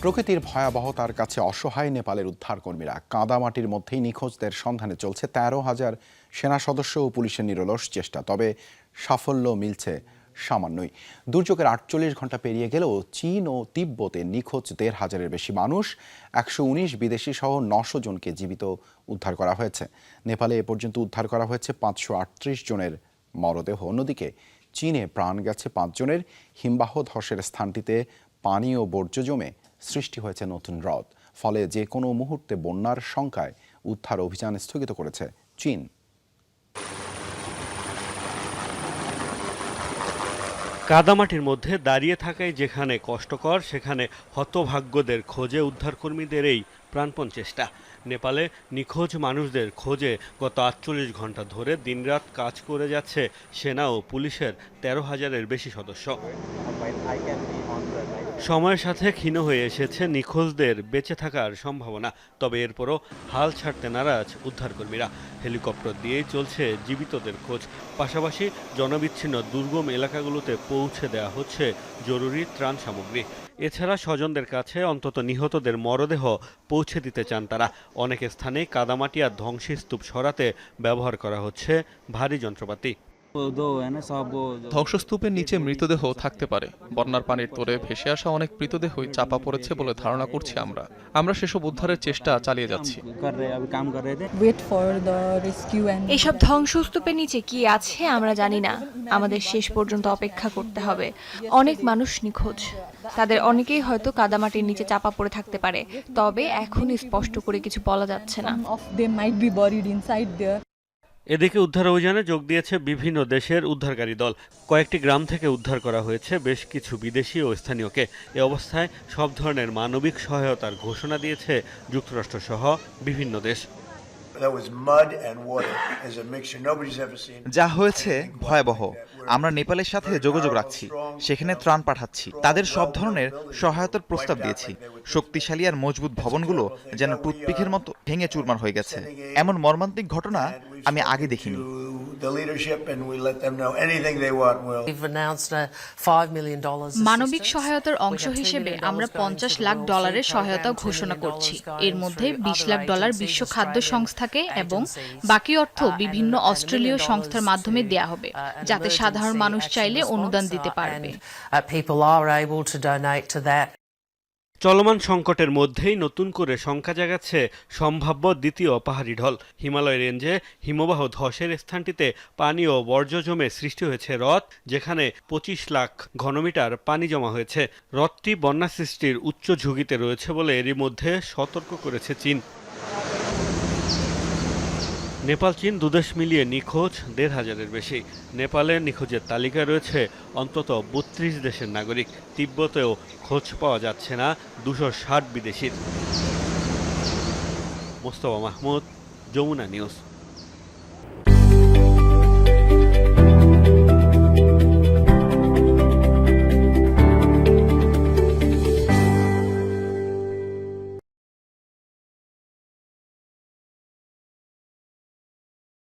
প্রকৃতির ভয়াবহতার কাছে অসহায় নেপালের উদ্ধারকর্মীরা কাদামাটির মধ্যেই নিখোঁজদের সন্ধানে চলছে ১৩,০০০ সেনা সদস্য ও পুলিশের নিরলস চেষ্টা। তবে সাফল্য মিলছে সামান্যই। দুর্যোগের ৪৮ ঘন্টা পেরিয়ে গেলেও চীন ও তিব্বতে নিখোঁজ ১৫০০-এর বেশি মানুষ, ১১৯ বিদেশি সহ ৯০০ জনকে জীবিত উদ্ধার করা হয়েছে। নেপালে এ পর্যন্ত উদ্ধার করা হয়েছে ৫৩৮ জনের মরদেহ। অন্যদিকে চীনে প্রাণ গেছে ৫ জনের। হিমবাহ ধসের স্থানটিতে পানি ও বর্জ্য জমে সৃষ্টি হয়েছে নতুন হ্রদ। ফলে যে কোনো মুহূর্তে বন্যার শঙ্কায় উদ্ধার অভিযান স্থগিত করেছে চীন। কাদামাটির মধ্যে দাঁড়িয়ে থাকাই যেখানে কষ্টকর, সেখানে হতভাগ্যদের খোঁজে উদ্ধারকর্মীদের এই প্রাণপণ চেষ্টা। নেপালে নিখোঁজ মানুষদের খোঁজে গত ৪৮ ঘন্টা ধরে দিনরাত কাজ করে যাচ্ছে সেনা ও পুলিশের ১৩,০০০-এর বেশি সদস্য। সময়ের সাথে ক্ষীণ হয়ে এসেছে নিখোঁজদের বেঁচে থাকার সম্ভাবনা। তবে এরপরও হাল ছাড়তে নারাজ উদ্ধারকর্মীরা। হেলিকপ্টার দিয়েই চলছে জীবিতদের খোঁজ। পাশাপাশি জনবিচ্ছিন্ন দুর্গম এলাকাগুলোতে পৌঁছে দেওয়া হচ্ছে জরুরি ত্রাণ সামগ্রী। এছাড়া স্বজনদের কাছে অন্তত নিহতদের মরদেহ পৌঁছে দিতে চান তারা। অনেক স্থানে কাদামাটি আর ধ্বংসস্তূপ সরাতে ব্যবহার করা হচ্ছে ভারী যন্ত্রপাতি। ধ্বংসস্তূপের নিচে মৃতদেহ থাকতে পারে। বন্যার পানির তোড়ে ভেসে আসা অনেক মৃতদেহই চাপা পড়েছে বলে ধারণা করছি আমরা সেসব উদ্ধারের চেষ্টা চালিয়ে যাচ্ছি। এইসব ধ্বংসস্তূপের নিচে কি আছে আমরা জানি না। আমাদের শেষ পর্যন্ত অপেক্ষা করতে হবে। অনেক মানুষ নিখোঁজ, তাদের অনেকেই হয়তো কাদামাটির নিচে চাপা পড়ে থাকতে পারে। তবে এখনই স্পষ্ট করে কিছু বলা যাচ্ছে না। এদিকে উদ্ধার অভিযানে যোগ দিয়েছে বিভিন্ন দেশের উদ্ধারকারী দল। কয়েকটি গ্রাম থেকে উদ্ধার করা হয়েছে বেশ কিছু বিদেশি ও স্থানীয়কে। এ অবস্থায় সব ধরনের মানবিক সহায়তার ঘোষণা দিয়েছে যুক্তরাষ্ট্রসহ বিভিন্ন দেশ। যা হয়েছে ভয়াবহ। আমরা নেপালের সাথে যোগাযোগ রাখছি, সেখানে ত্রাণ পাঠাচ্ছি। তাদের সব ধরনের সহায়তার প্রস্তাব দিয়েছি। শক্তিশালী আর মজবুত ভবনগুলো যেন টুথপিকের মতো ভেঙে চুরমার হয়ে গেছে। এমন মর্মান্তিক ঘটনা আমি আগে দেখিনি। মানবিক সহায়তার অংশ হিসেবে আমরা $50 লাখ সহায়তা ঘোষণা করছি। এর মধ্যে $20 লাখ বিশ্ব খাদ্য সংস্থাকে এবং বাকি অর্থ বিভিন্ন অস্ট্রেলীয় সংস্থার মাধ্যমে দেয়া হবে, যাতে সাধারণ মানুষ চাইলে অনুদান দিতে পারবে। চলমান সংকটের মধ্যেই নতুন করে শঙ্কা জাগাচ্ছে সম্ভাব্য দ্বিতীয় পাহাড়ি ঢল। হিমালয় রেঞ্জে হিমবাহ ধসের স্থানটিতে পানি ও বর্জ্য জমে সৃষ্টি হয়েছে হ্রদ, যেখানে 25 লাখ ঘনমিটার পানি জমা হয়েছে। হ্রদটি বন্যা সৃষ্টির উচ্চ ঝুঁকিতে রয়েছে বলে এরই মধ্যে সতর্ক করেছে চীন। নেপাল চীন দুদেশ মিলিয়ে নিখোঁজ ১৫০০-এর বেশি। নেপালের নিখোঁজের তালিকায় রয়েছে অন্তত ৩২ দেশের নাগরিক। তিব্বতেও খোঁজ পাওয়া যাচ্ছে না ২৬০ বিদেশির। মোস্তফা মাহমুদ, যমুনা নিউজ।